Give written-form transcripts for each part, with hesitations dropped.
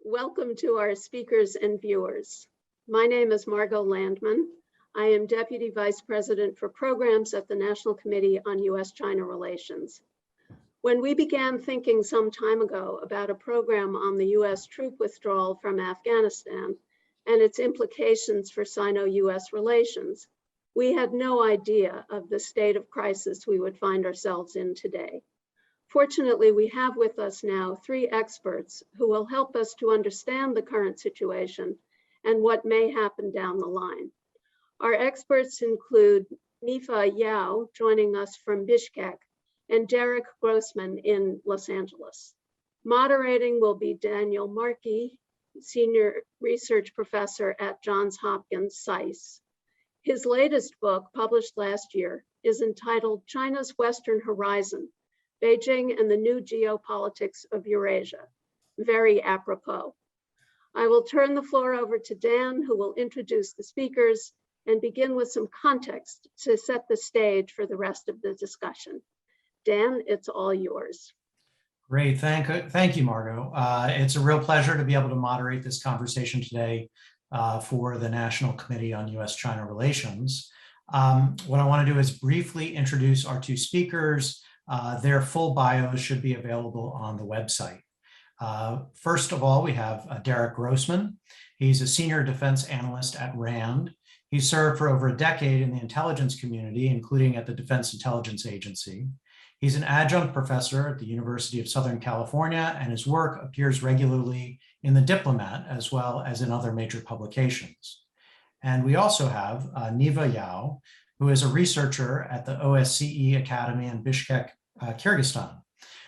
Welcome to our speakers and viewers. My name is Margot Landman. I am Deputy Vice President for Programs at the National Committee on U.S.-China Relations. When we began thinking some time ago about a program on the U.S. troop withdrawal from Afghanistan and its implications for Sino-U.S. relations, we had no idea of the state of crisis we would find ourselves in today. Fortunately, we have with us now three experts who will help us to understand the current situation and what may happen down the line. Our experts include Niva Yao, joining us from Bishkek, and Derek Grossman in Los Angeles. Moderating will be Daniel Markey, Senior Research Professor at Johns Hopkins SAIS. His latest book, published last year, is entitled China's Western Horizon, Beijing and the New Geopolitics of Eurasia. Very apropos. I will turn the floor over to Dan, who will introduce the speakers and begin with some context to set the stage for the rest of the discussion. Dan, it's all yours. Great, thank you, Margot. It's a real pleasure to be able to moderate this conversation today for the National Committee on U.S.-China Relations. What I want to do is briefly introduce our two speakers. Their full bios should be available on the website. First of all, we have Derek Grossman. He's a senior defense analyst at RAND. He served for over a decade in the intelligence community, including at the Defense Intelligence Agency. He's an adjunct professor at the University of Southern California, and his work appears regularly in The Diplomat as well as in other major publications. And we also have Niva Yao, who is a researcher at the OSCE Academy in Bishkek, Kyrgyzstan.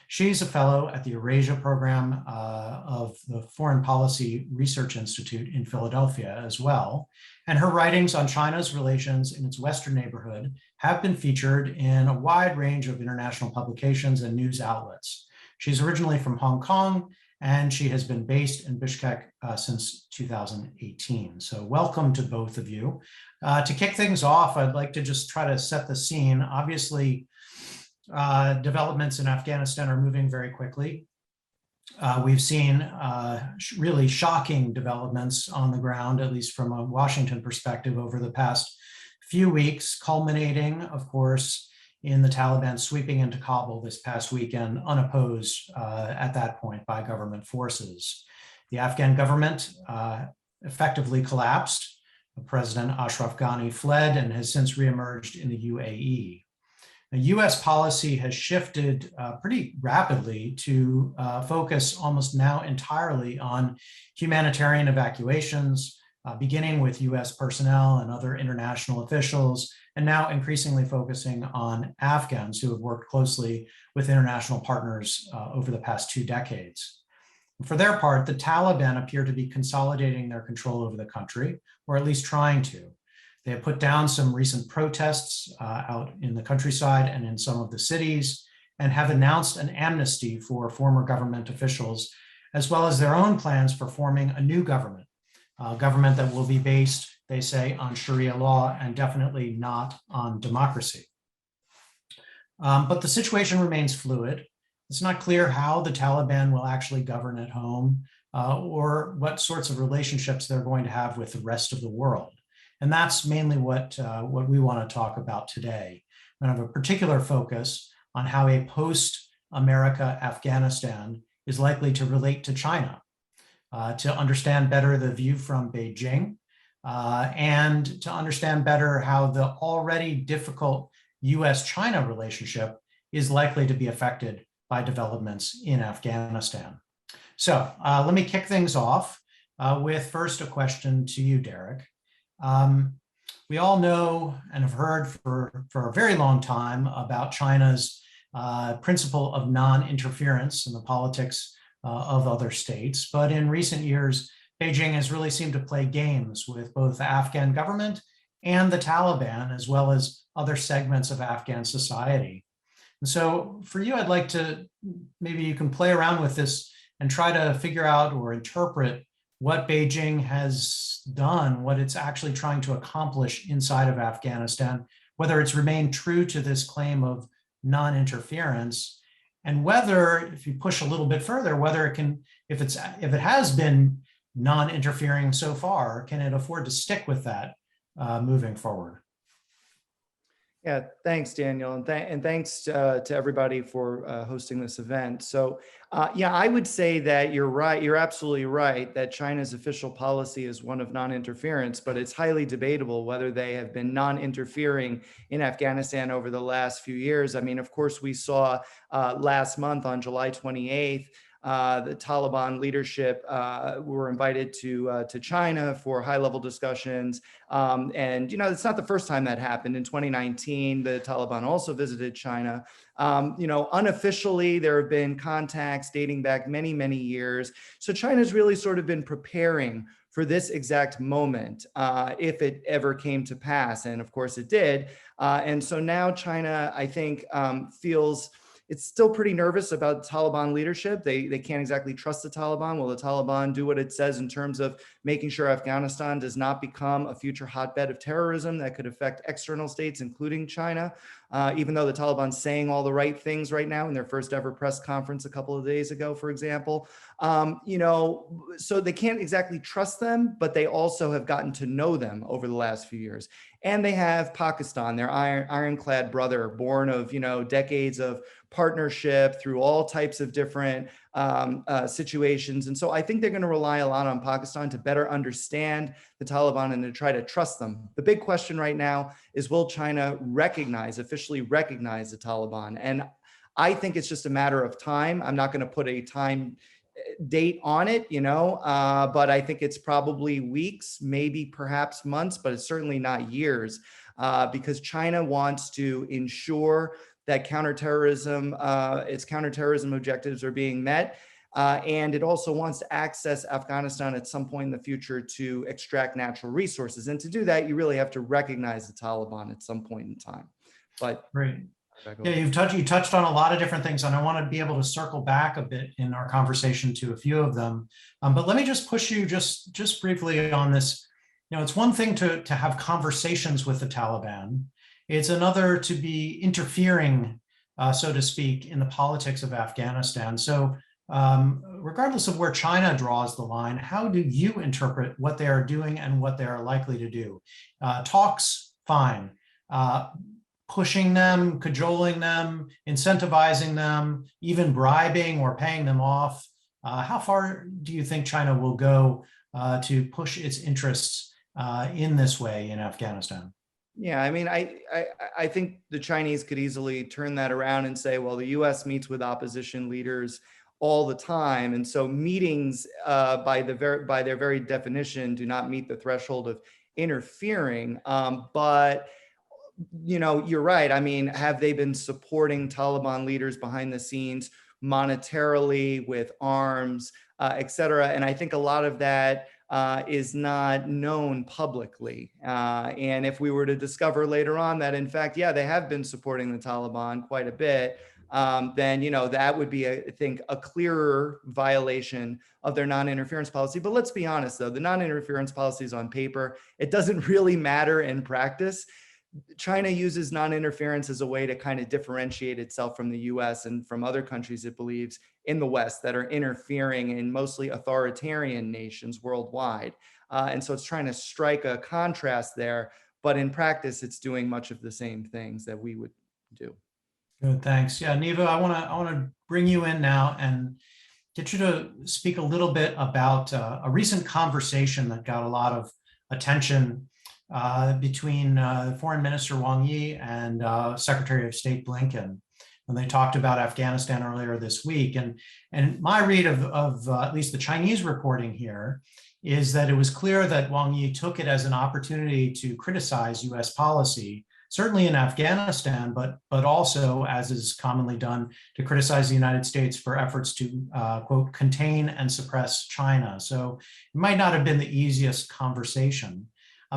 She's a fellow at the Eurasia program of the Foreign Policy Research Institute in Philadelphia as well. And her writings on China's relations in its Western neighborhood have been featured in a wide range of international publications and news outlets. She's originally from Hong Kong, and she has been based in Bishkek since 2018. So welcome to both of you. To kick things off, I'd like to just try to set the scene. Obviously, developments in Afghanistan are moving very quickly. We've seen really shocking developments on the ground, at least from a Washington perspective, over the past few weeks, culminating, of course, in the Taliban sweeping into Kabul this past weekend, unopposed at that point by government forces. The Afghan government effectively collapsed. President Ashraf Ghani fled and has since reemerged in the UAE. The U.S. policy has shifted pretty rapidly to focus almost now entirely on humanitarian evacuations, beginning with U.S. personnel and other international officials, and now increasingly focusing on Afghans who have worked closely with international partners over the past 2 decades. For their part, the Taliban appear to be consolidating their control over the country, or at least trying to. They have put down some recent protests out in the countryside and in some of the cities, and have announced an amnesty for former government officials, as well as their own plans for forming a new government, a government that will be based, they say, on Sharia law and definitely not on democracy. But the situation remains fluid. It's not clear how the Taliban will actually govern at home or what sorts of relationships they're going to have with the rest of the world. And that's mainly what we want to talk about today. We have a particular focus on how a post-America Afghanistan is likely to relate to China, to understand better the view from Beijing, and to understand better how the already difficult U.S.-China relationship is likely to be affected by developments in Afghanistan. So let me kick things off with first a question to you, Derek. We all know and have heard for a very long time about China's principle of non-interference in the politics of other states. But in recent years, Beijing has really seemed to play games with both the Afghan government and the Taliban, as well as other segments of Afghan society. And so for you, I'd like to, maybe you can play around with this and try to figure out or interpret what Beijing has done, what it's actually trying to accomplish inside of Afghanistan, whether it's remained true to this claim of non-interference, and whether, if you push a little bit further, whether it can if it has been non-interfering so far, can it afford to stick with that moving forward? Yeah, thanks, Daniel, and thanks to everybody for hosting this event. So, yeah, I would say that you're right. You're absolutely right that China's official policy is one of non-interference, but it's highly debatable whether they have been non-interfering in Afghanistan over the last few years. I mean, of course, we saw last month on July 28th, the Taliban leadership were invited to China for high-level discussions. And, you know, it's not the first time that happened. In 2019, the Taliban also visited China. You know, unofficially, there have been contacts dating back many, many years. So China's really sort of been preparing for this exact moment, if it ever came to pass. And of course it did. And so now China, I think, feels it's still pretty nervous about Taliban leadership. They can't exactly trust the Taliban. Will the Taliban do what it says in terms of making sure Afghanistan does not become a future hotbed of terrorism that could affect external states, including China? Even though the Taliban's saying all the right things right now in their first ever press conference a couple of days ago, for example. You know, so they can't exactly trust them, but they also have gotten to know them over the last few years. And they have Pakistan, their ironclad brother, born of, you know, decades of partnership through all types of different situations. And so I think they're going to rely a lot on Pakistan to better understand the Taliban and to try to trust them. The big question right now is, will China officially recognize the Taliban? And I think it's just a matter of time. I'm not going to put a time date on it, you know, but I think it's probably weeks, maybe perhaps months, but it's certainly not years, because China wants to ensure that its counterterrorism objectives are being met. And it also wants to access Afghanistan at some point in the future to extract natural resources. And to do that, you really have to recognize the Taliban at some point in time. But Great. Yeah, you touched on a lot of different things, and I want to be able to circle back a bit in our conversation to a few of them. But let me just push you just briefly on this. You know, it's one thing to have conversations with the Taliban. It's another to be interfering, so to speak, in the politics of Afghanistan. So regardless of where China draws the line, how do you interpret what they are doing and what they are likely to do? Talks, fine. Pushing them, cajoling them, incentivizing them, even bribing or paying them off. How far do you think China will go to push its interests in this way in Afghanistan? Yeah, I mean, I think the Chinese could easily turn that around and say, well, the U.S. meets with opposition leaders all the time, and so meetings, by their very definition, do not meet the threshold of interfering. But you know, you're right. I mean, have they been supporting Taliban leaders behind the scenes monetarily with arms, et cetera? And I think a lot of that is not known publicly. And if we were to discover later on that, in fact, yeah, they have been supporting the Taliban quite a bit, then, you know, that would be, I think, a clearer violation of their non-interference policy. But let's be honest, though, the non-interference policy is on paper. It doesn't really matter in practice. China uses non-interference as a way to kind of differentiate itself from the US and from other countries it believes in the West that are interfering in mostly authoritarian nations worldwide. And so it's trying to strike a contrast there, but in practice, it's doing much of the same things that we would do. Good, thanks. Yeah, Niva, I want to bring you in now and get you to speak a little bit about a recent conversation that got a lot of attention between Foreign Minister Wang Yi and Secretary of State Blinken, when they talked about Afghanistan earlier this week. And my read of at least the Chinese reporting here is that it was clear that Wang Yi took it as an opportunity to criticize US policy, certainly in Afghanistan, but also, as is commonly done, to criticize the United States for efforts to, quote, contain and suppress China. So it might not have been the easiest conversation.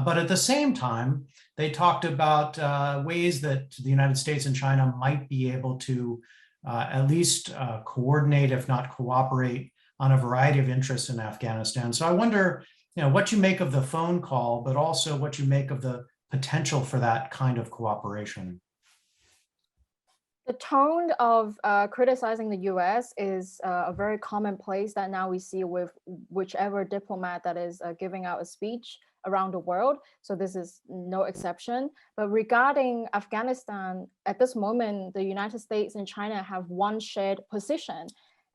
But at the same time, they talked about ways that the United States and China might be able to at least coordinate, if not cooperate, on a variety of interests in Afghanistan. So I wonder, you know, what you make of the phone call, but also what you make of the potential for that kind of cooperation. The tone of criticizing the US is a very commonplace that now we see with whichever diplomat that is giving out a speech around the world. So this is no exception. But regarding Afghanistan, at this moment, the United States and China have one shared position.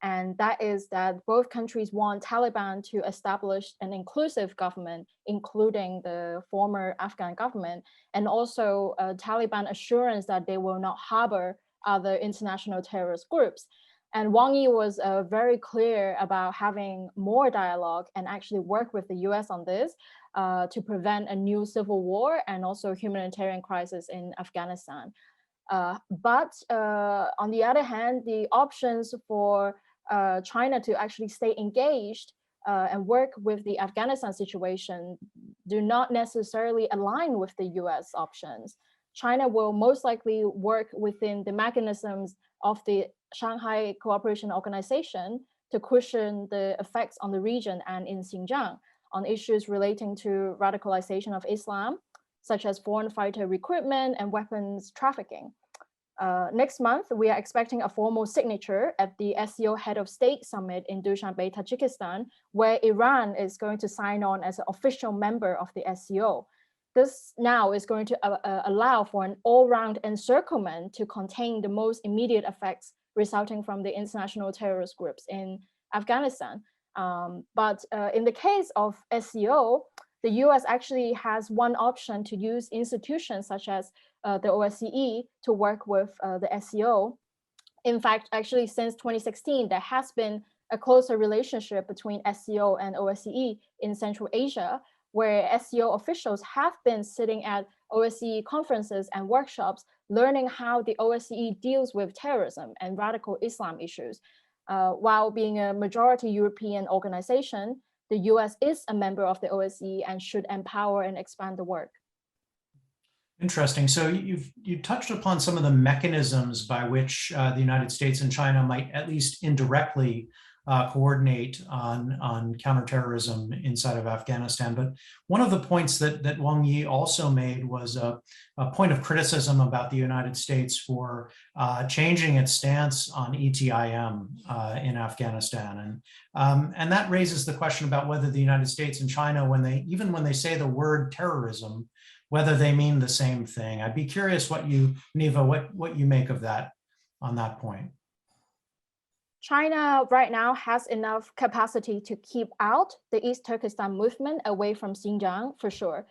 And that is that both countries want Taliban to establish an inclusive government, including the former Afghan government, and also Taliban assurance that they will not harbor other international terrorist groups. And Wang Yi was very clear about having more dialogue and actually work with the US on this to prevent a new civil war and also humanitarian crisis in Afghanistan. But on the other hand, the options for China to actually stay engaged and work with the Afghanistan situation do not necessarily align with the US options. China will most likely work within the mechanisms of the Shanghai Cooperation Organization to cushion the effects on the region and in Xinjiang on issues relating to radicalization of Islam, such as foreign fighter recruitment and weapons trafficking. Next month, we are expecting a formal signature at the SCO Head of State Summit in Dushanbe, Tajikistan, where Iran is going to sign on as an official member of the SCO. This now is going to allow for an all-round encirclement to contain the most immediate effects resulting from the international terrorist groups in Afghanistan. But in the case of SCO, the US actually has one option to use institutions such as the OSCE to work with the SCO. In fact, actually since 2016, there has been a closer relationship between SCO and OSCE in Central Asia, where SCO officials have been sitting at OSCE conferences and workshops, learning how the OSCE deals with terrorism and radical Islam issues. While being a majority European organization, the US is a member of the OSCE and should empower and expand the work. Interesting. So you touched upon some of the mechanisms by which the United States and China might at least indirectly coordinate on counterterrorism inside of Afghanistan. But one of the points that Wang Yi also made was a point of criticism about the United States for changing its stance on ETIM in Afghanistan. And that raises the question about whether the United States and China, even when they say the word terrorism, whether they mean the same thing. I'd be curious Niva, what you make of that on that point. China right now has enough capacity to keep out the East Turkestan movement away from Xinjiang, for sure.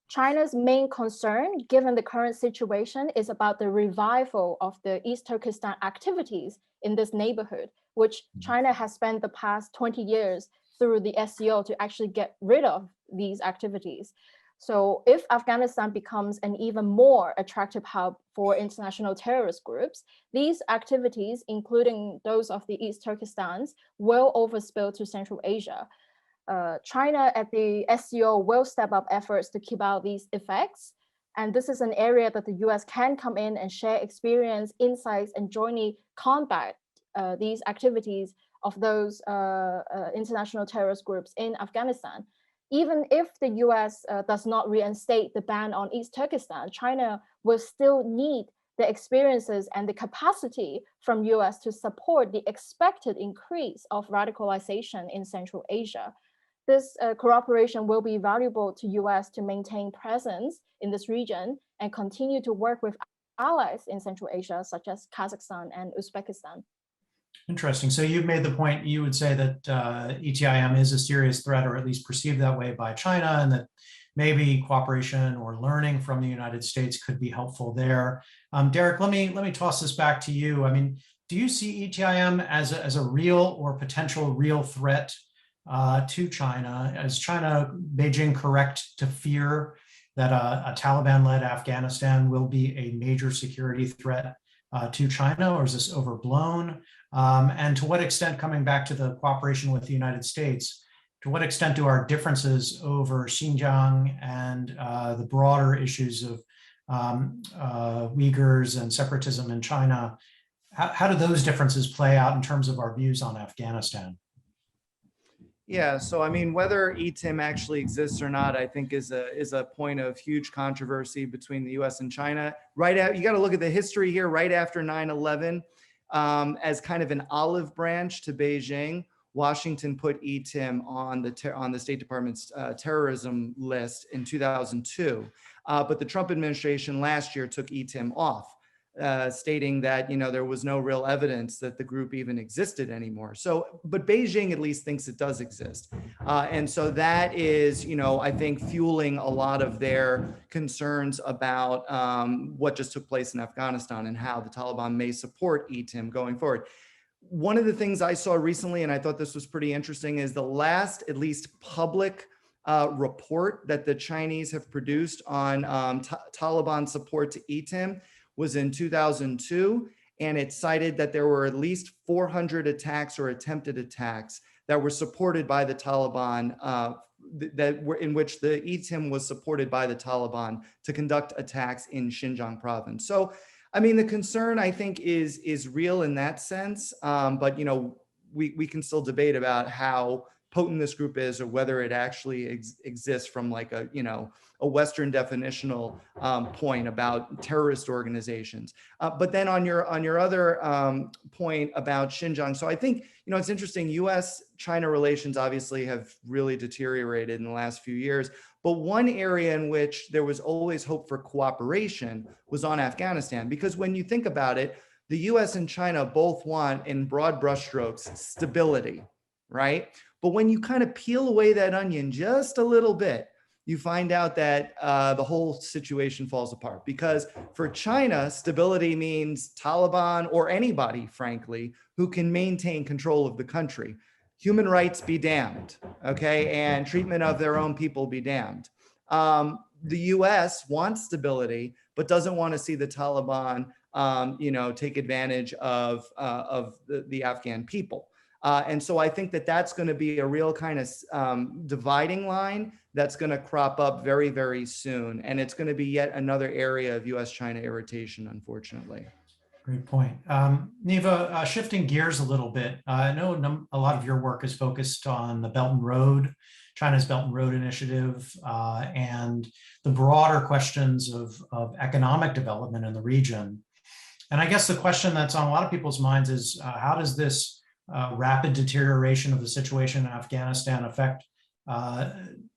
China's main concern, given the current situation, is about the revival of the East Turkestan activities in this neighborhood, which China has spent the past 20 years through the SCO to actually get rid of these activities. So if Afghanistan becomes an even more attractive hub for international terrorist groups, these activities, including those of the East Turkestans, will overspill to Central Asia. China at the SCO will step up efforts to keep out these effects. And this is an area that the US can come in and share experience, insights, and jointly combat these activities of those international terrorist groups in Afghanistan. Even if the US does not reinstate the ban on East Turkestan, China will still need the experiences and the capacity from US to support the expected increase of radicalization in Central Asia. This cooperation will be valuable to US to maintain presence in this region and continue to work with allies in Central Asia, such as Kazakhstan and Uzbekistan. Interesting. So you've made the point, you would say that ETIM is a serious threat, or at least perceived that way by China, and that maybe cooperation or learning from the United States could be helpful there. Derek, let me toss this back to you. I mean, do you see ETIM as a real or potential real threat to China? Is Beijing correct to fear that a Taliban-led Afghanistan will be a major security threat to China, or is this overblown? And to what extent, coming back to the cooperation with the United States, to what extent do our differences over Xinjiang and the broader issues of Uyghurs and separatism in China, how do those differences play out in terms of our views on Afghanistan? Yeah, so I mean, whether ETIM actually exists or not, I think is a point of huge controversy between the U.S. and China. You got to look at the history here. Right after 9/11, as kind of an olive branch to Beijing, Washington put ETIM on the State Department's terrorism list in 2002. But the Trump administration last year took ETIM off, stating that, you know, there was no real evidence that the group even existed anymore. So, but Beijing at least thinks it does exist. And so that is, you know, I think fueling a lot of their concerns about what just took place in Afghanistan and how the Taliban may support ETIM going forward. One of the things I saw recently, and I thought this was pretty interesting, is the last, at least public report that the Chinese have produced on Taliban support to ETIM was in 2002, and it cited that there were at least 400 attacks or attempted attacks that were supported by the Taliban, in which the ETIM was supported by the Taliban to conduct attacks in Xinjiang province. So, I mean, the concern I think is real in that sense, but you know, we can still debate about how potent this group is or whether it actually exists from like a, you know, a Western definitional point about terrorist organizations. But then on your other point about Xinjiang, so I think, you know, it's interesting, U.S.-China relations obviously have really deteriorated in the last few years, but one area in which there was always hope for cooperation was on Afghanistan, because when you think about it, the U.S. and China both want, in broad brushstrokes, stability, right? But when you kind of peel away that onion just a little bit, you find out that the whole situation falls apart, because for China, stability means Taliban or anybody, frankly, who can maintain control of the country. Human rights be damned, okay? And treatment of their own people be damned. The US wants stability, but doesn't want to see the Taliban, you know, take advantage of the Afghan people. And so I think that that's going to be a real kind of dividing line that's going to crop up very, very soon. And it's going to be yet another area of US-China irritation, unfortunately. Great point. Niva, shifting gears a little bit, I know a lot of your work is focused on the Belt and Road, China's Belt and Road Initiative, and the broader questions of economic development in the region. And I guess the question that's on a lot of people's minds is, how does this rapid deterioration of the situation in Afghanistan affect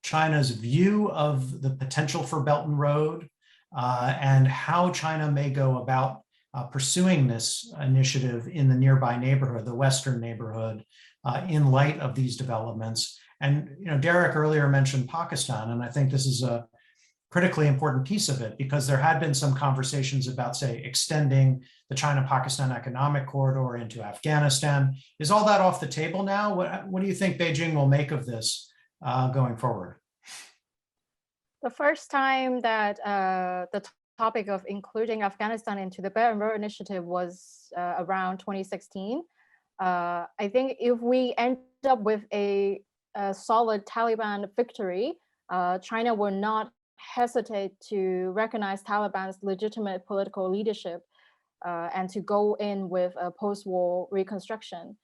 China's view of the potential for Belt and Road, and how China may go about pursuing this initiative in the nearby neighborhood, the Western neighborhood, in light of these developments. And, you know, Derek earlier mentioned Pakistan, and I think this is a critically important piece of it, because there had been some conversations about, say, extending the China-Pakistan economic corridor into Afghanistan. Is all that off the table now? What do you think Beijing will make of this going forward? The first time that the topic of including Afghanistan into the Belt and Road Initiative was around 2016. I think if we end up with a solid Taliban victory, China will not hesitate to recognize Taliban's legitimate political leadership and to go in with a post-war reconstruction.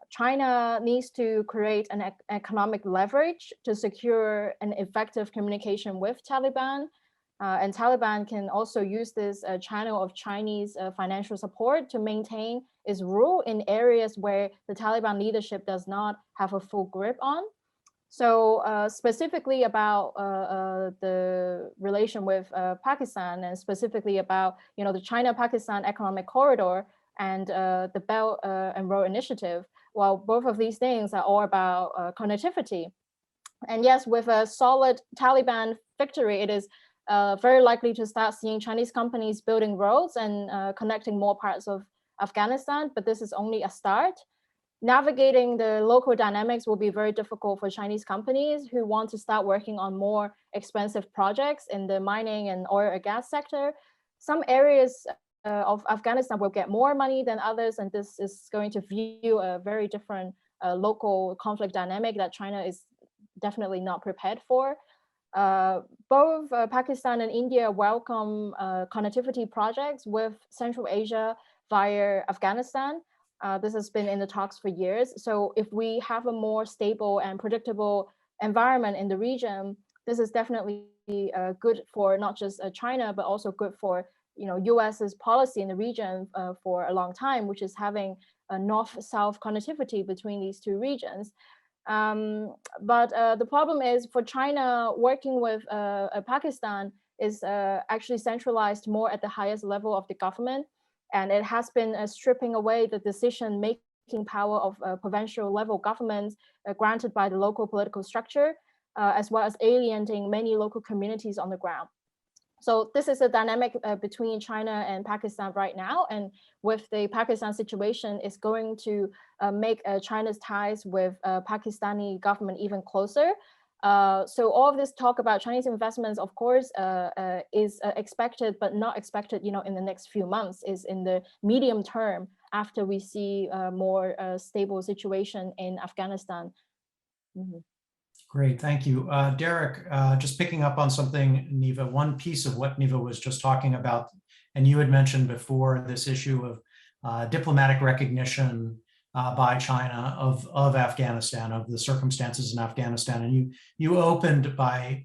China needs to create an economic leverage to secure an effective communication with Taliban. And Taliban can also use this channel of Chinese financial support to maintain its rule in areas where the Taliban leadership does not have a full grip on. So specifically about the relation with Pakistan, and specifically about, you know, the China-Pakistan economic corridor and the Belt and Road Initiative, well, both of these things are all about connectivity. And yes, with a solid Taliban victory, it is very likely to start seeing Chinese companies building roads and connecting more parts of Afghanistan, but this is only a start. Navigating the local dynamics will be very difficult for Chinese companies who want to start working on more expensive projects in the mining and oil and gas sector. Some areas of Afghanistan will get more money than others, and this is going to view a very different local conflict dynamic that China is definitely not prepared for. Both Pakistan and India welcome connectivity projects with Central Asia via Afghanistan. This has been in the talks for years. So if we have a more stable and predictable environment in the region, this is definitely good for not just China, but also good for US's policy in the region for a long time, which is having a north-south connectivity between these two regions. But the problem is for China working with Pakistan is actually centralized more at the highest level of the government. And it has been stripping away the decision-making power of provincial level governments granted by the local political structure, as well as alienating many local communities on the ground. So this is a dynamic between China and Pakistan right now. And with the Pakistan situation, it's going to make China's ties with Pakistani government even closer. So all of this talk about Chinese investments, of course, is expected, but not expected, in the next few months, is in the medium term after we see a more stable situation in Afghanistan. Mm-hmm. Great, thank you. Derek, just picking up on something, Niva, one piece of what Niva was just talking about, and you had mentioned before, this issue of diplomatic recognition by China of Afghanistan, of the circumstances in Afghanistan. And you opened by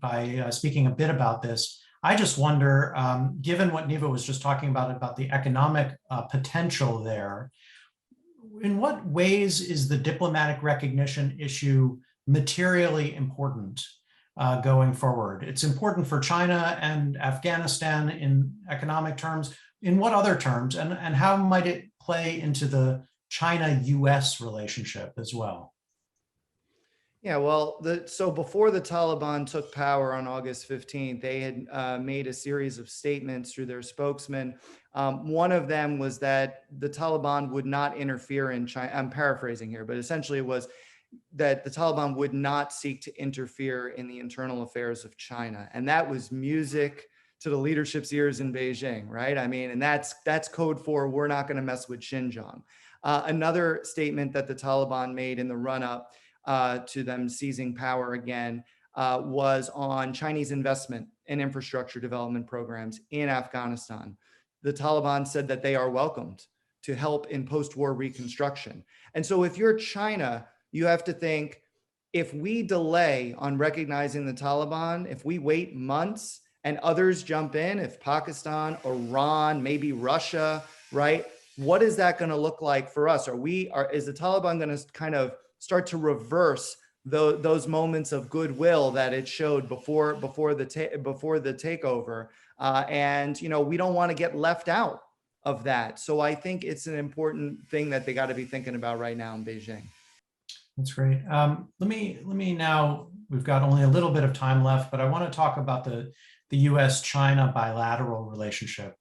speaking a bit about this. I just wonder, given what Niva was just talking about the economic potential there, in what ways is the diplomatic recognition issue materially important going forward? It's important for China and Afghanistan in economic terms. In what other terms? And how might it play into the China-US relationship as well? Yeah, well, so before the Taliban took power on August 15th, they had made a series of statements through their spokesman. One of them was that the Taliban would not interfere in China. I'm paraphrasing here, but essentially it was that the Taliban would not seek to interfere in the internal affairs of China. And that was music to the leadership's ears in Beijing, right? I mean, and that's code for we're not going to mess with Xinjiang. Another statement that the Taliban made in the run-up to them seizing power again was on Chinese investment in infrastructure development programs in Afghanistan. The Taliban said that they are welcomed to help in post-war reconstruction. And so if you're China, you have to think, if we delay on recognizing the Taliban, if we wait months and others jump in, if Pakistan, Iran, maybe Russia, right? What is that going to look like for us? Is the Taliban going to kind of start to reverse those moments of goodwill that it showed before the takeover? And we don't want to get left out of that. So I think it's an important thing that they got to be thinking about right now in Beijing. That's great. Let me now, we've got only a little bit of time left, but I want to talk about the U.S.-China bilateral relationship.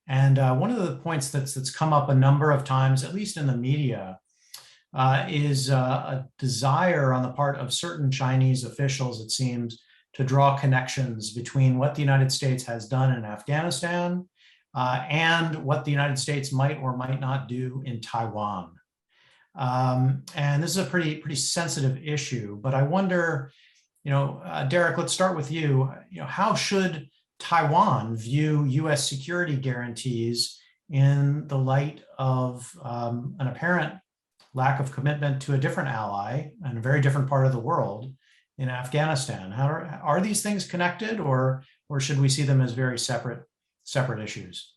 And one of the points that's come up a number of times, at least in the media, is a desire on the part of certain Chinese officials, it seems, to draw connections between what the United States has done in Afghanistan and what the United States might or might not do in Taiwan. And this is a pretty sensitive issue, but I wonder, Derek, let's start with you. How should Taiwan view U.S. security guarantees in the light of an apparent lack of commitment to a different ally and a very different part of the world in Afghanistan? Are these things connected, or should we see them as very separate issues?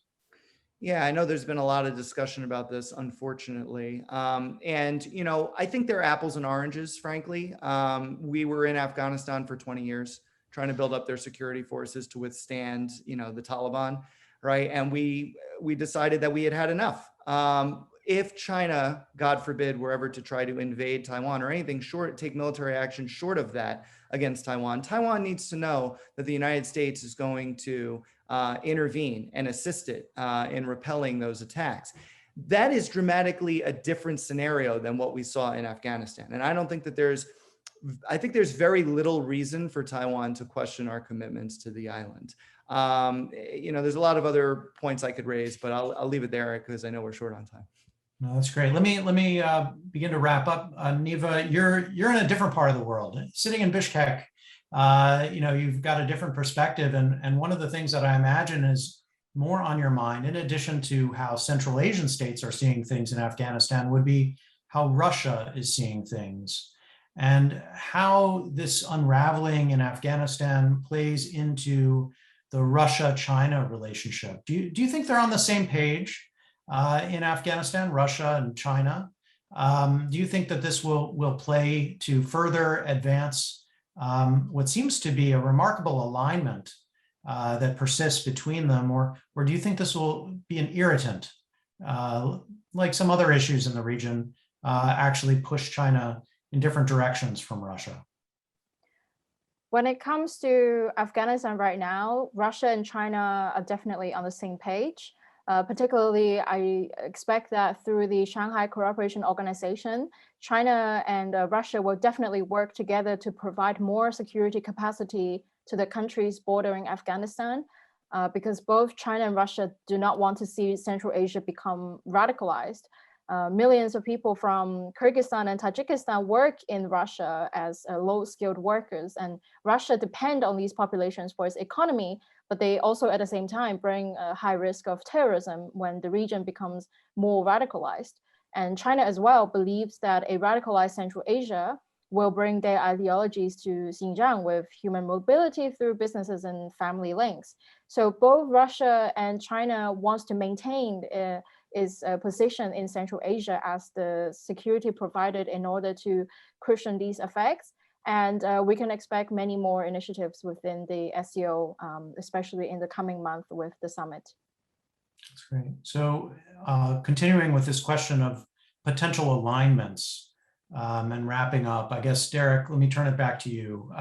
Yeah, I know there's been a lot of discussion about this, unfortunately. And, I think they're apples and oranges, frankly. We were in Afghanistan for 20 years trying to build up their security forces to withstand, the Taliban, right? And we decided that we had had enough. If China, God forbid, were ever to try to invade Taiwan or anything short, take military action short of that against Taiwan, Taiwan needs to know that the United States is going to intervene and assist it in repelling those attacks. That is dramatically a different scenario than what we saw in Afghanistan. And I think there's very little reason for Taiwan to question our commitments to the island. There's a lot of other points I could raise, but I'll leave it there because I know we're short on time. No, that's great. Let me begin to wrap up. Niva, you're in a different part of the world. Sitting in Bishkek, you've got a different perspective, and one of the things that I imagine is more on your mind, in addition to how Central Asian states are seeing things in Afghanistan, would be how Russia is seeing things and how this unraveling in Afghanistan plays into the Russia-China relationship. Do you think they're on the same page in Afghanistan, Russia and China? Do you think that this will play to further advance what seems to be a remarkable alignment that persists between them, or do you think this will be an irritant, like some other issues in the region, actually push China in different directions from Russia? When it comes to Afghanistan right now, Russia and China are definitely on the same page. Particularly, I expect that through the Shanghai Cooperation Organization, China and Russia will definitely work together to provide more security capacity to the countries bordering Afghanistan, because both China and Russia do not want to see Central Asia become radicalized. Millions of people from Kyrgyzstan and Tajikistan work in Russia as low-skilled workers, and Russia depends on these populations for its economy, but they also at the same time bring a high risk of terrorism when the region becomes more radicalized. And China as well believes that a radicalized Central Asia will bring their ideologies to Xinjiang with human mobility through businesses and family links. So both Russia and China wants to maintain its position in Central Asia as the security provided in order to cushion these effects. And we can expect many more initiatives within the SCO, especially in the coming month with the summit. That's great. So continuing with this question of potential alignments and wrapping up, I guess, Derek, let me turn it back to you.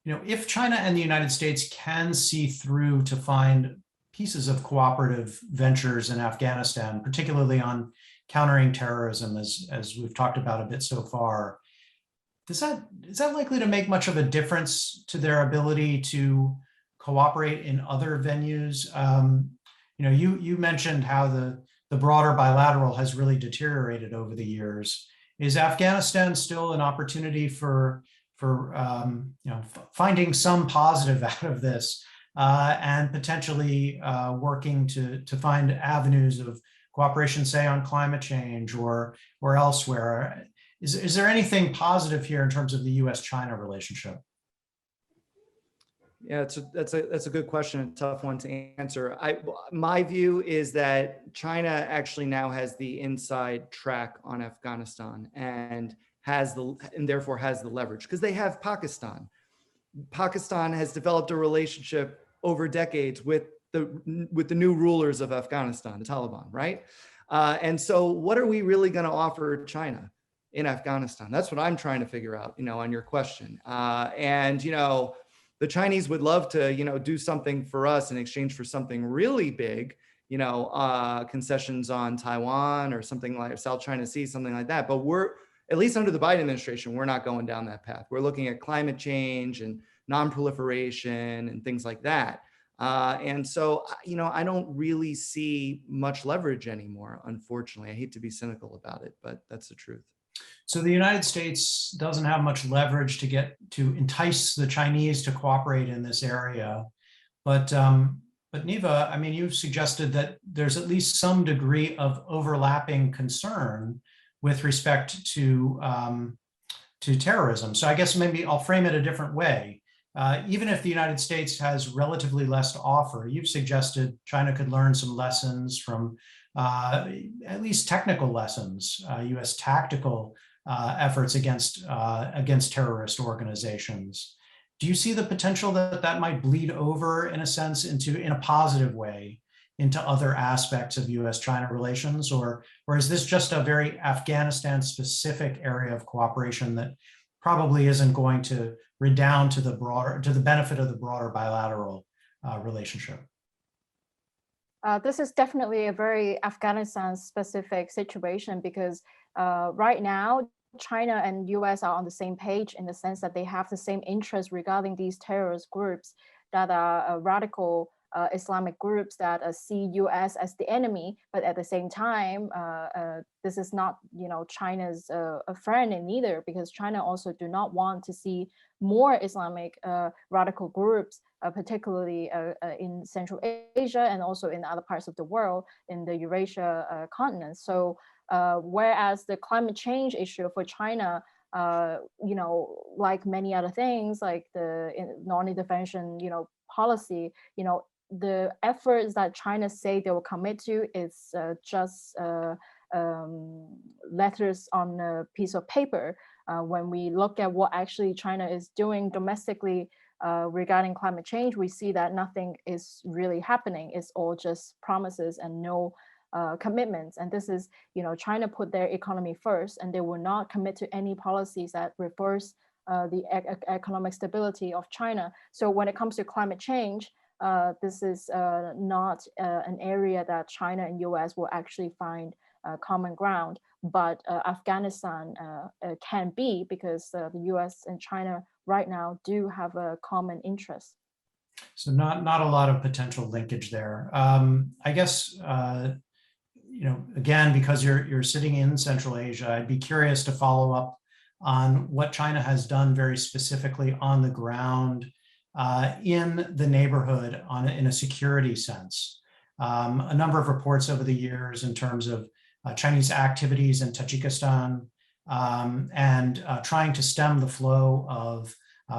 If China and the United States can see through to find pieces of cooperative ventures in Afghanistan, particularly on countering terrorism, as we've talked about a bit so far, is that likely to make much of a difference to their ability to cooperate in other venues? You mentioned how the broader bilateral has really deteriorated over the years. Is Afghanistan still an opportunity for finding some positive out of this and potentially working to find avenues of cooperation, say on climate change or elsewhere? Is there anything positive here in terms of the U.S.-China relationship? Yeah, that's a good question, a tough one to answer. My view is that China actually now has the inside track on Afghanistan and therefore has the leverage because they have Pakistan. Pakistan has developed a relationship over decades with the new rulers of Afghanistan, the Taliban, right? And so what are we really going to offer China in Afghanistan? That's what I'm trying to figure out, on your question. The Chinese would love to, do something for us in exchange for something really big, concessions on Taiwan or something like South China Sea, something like that. But we're, at least under the Biden administration, we're not going down that path. We're looking at climate change and non-proliferation and things like that. And so, I don't really see much leverage anymore, unfortunately. I hate to be cynical about it, but that's the truth. So the United States doesn't have much leverage to entice the Chinese to cooperate in this area. But Niva, you've suggested that there's at least some degree of overlapping concern with respect to terrorism. So I guess maybe I'll frame it a different way. Even if the United States has relatively less to offer, you've suggested China could learn some lessons from at least technical lessons, U.S. tactical efforts against terrorist organizations. Do you see the potential that might bleed over, in a sense, in a positive way, into other aspects of U.S.-China relations, or is this just a very Afghanistan-specific area of cooperation that probably isn't going to redound to the benefit of the broader bilateral relationship? This is definitely a very Afghanistan-specific situation because right now, China and US are on the same page in the sense that they have the same interests regarding these terrorist groups that are radical Islamic groups that see US as the enemy, but at the same time, this is not, China's a friend in either, because China also do not want to see more Islamic radical groups, particularly in Central Asia and also in other parts of the world, in the Eurasia continent. So whereas the climate change issue for China, like many other things, like the non-intervention, policy, the efforts that China say they will commit to is just letters on a piece of paper. When we look at what actually China is doing domestically regarding climate change, we see that nothing is really happening. It's all just promises and no commitments. And this is, China put their economy first, and they will not commit to any policies that reverse the economic stability of China. So when it comes to climate change, this is not an area that China and US will actually find common ground, but Afghanistan can be, because the US and China right now do have a common interest. So not a lot of potential linkage there. I guess, again, because you're sitting in Central Asia, I'd be curious to follow up on what China has done very specifically on the ground in the neighborhood in a security sense. A number of reports over the years in terms of Chinese activities in Tajikistan and trying to stem the flow of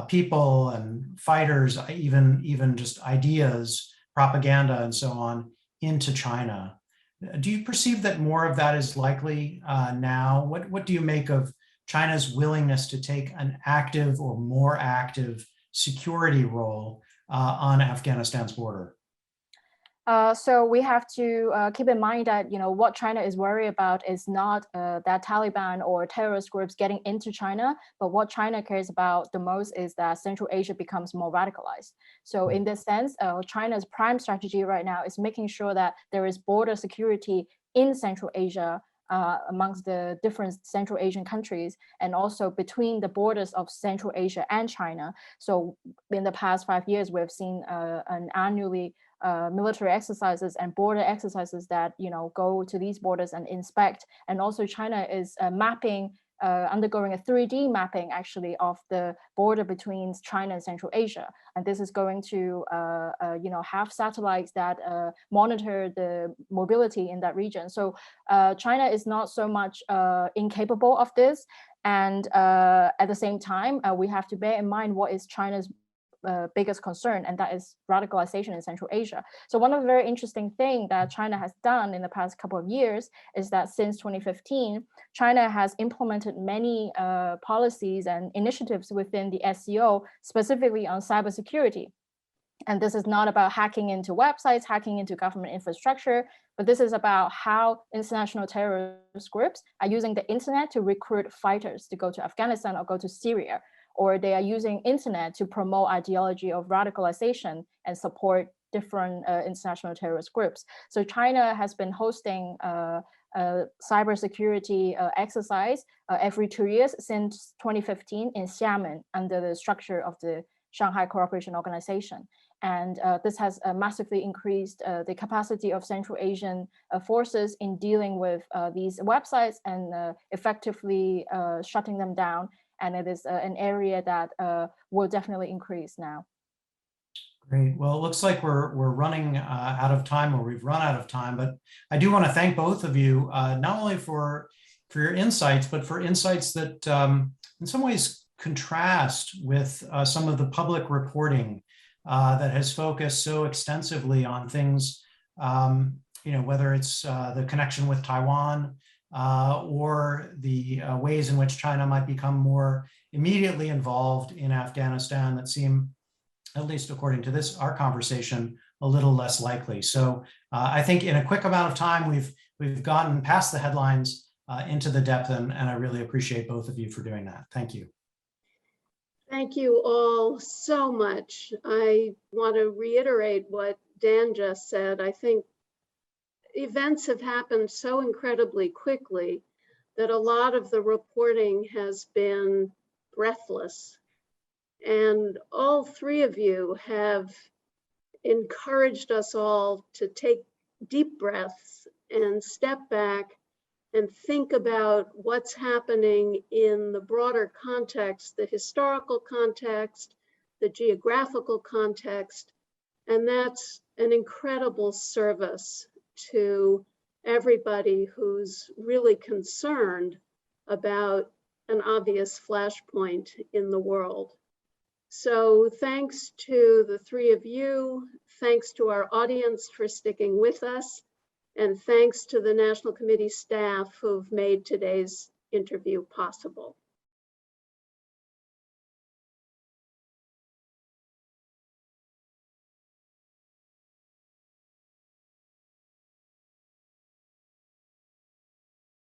people and fighters, even just ideas, propaganda, and so on into China. Do you perceive that more of that is likely now? What do you make of China's willingness to take an active or more active security role on Afghanistan's border? So we have to keep in mind that, what China is worried about is not that Taliban or terrorist groups getting into China, but what China cares about the most is that Central Asia becomes more radicalized. So in this sense, China's prime strategy right now is making sure that there is border security in Central Asia, amongst the different Central Asian countries, and also between the borders of Central Asia and China. So in the past 5 years, we've seen an annually military exercises and border exercises that go to these borders and inspect. And also China is undergoing a 3D mapping actually of the border between China and Central Asia. And this is going to have satellites that monitor the mobility in that region. So China is not so much incapable of this. And at the same time, we have to bear in mind what is China's biggest concern, and that is radicalization in Central Asia. So one of the very interesting things that China has done in the past couple of years is that since 2015, China has implemented many policies and initiatives within the SCO, specifically on cybersecurity. And this is not about hacking into websites, hacking into government infrastructure, but this is about how international terrorist groups are using the internet to recruit fighters to go to Afghanistan or go to Syria, or they are using internet to promote ideology of radicalization and support different international terrorist groups. So China has been hosting a cybersecurity exercise every 2 years since 2015 in Xiamen under the structure of the Shanghai Cooperation Organization. And this has massively increased the capacity of Central Asian forces in dealing with these websites and effectively shutting them down. And it is an area that will definitely increase now. Great. Well, it looks like we're running out of time, or we've run out of time, but I do want to thank both of you, not only for your insights, but for insights that in some ways contrast with some of the public reporting that has focused so extensively on things, whether it's the connection with Taiwan, or the ways in which China might become more immediately involved in Afghanistan that seem, at least according to our conversation, a little less likely. So I think in a quick amount of time, we've gotten past the headlines into the depth, and I really appreciate both of you for doing that. Thank you. Thank you all so much. I want to reiterate what Dan just said. I think events have happened so incredibly quickly that a lot of the reporting has been breathless. And all three of you have encouraged us all to take deep breaths and step back and think about what's happening in the broader context, the historical context, the geographical context. And that's an incredible service to everybody who's really concerned about an obvious flashpoint in the world. So thanks to the three of you, thanks to our audience for sticking with us, and thanks to the National Committee staff who've made today's interview possible.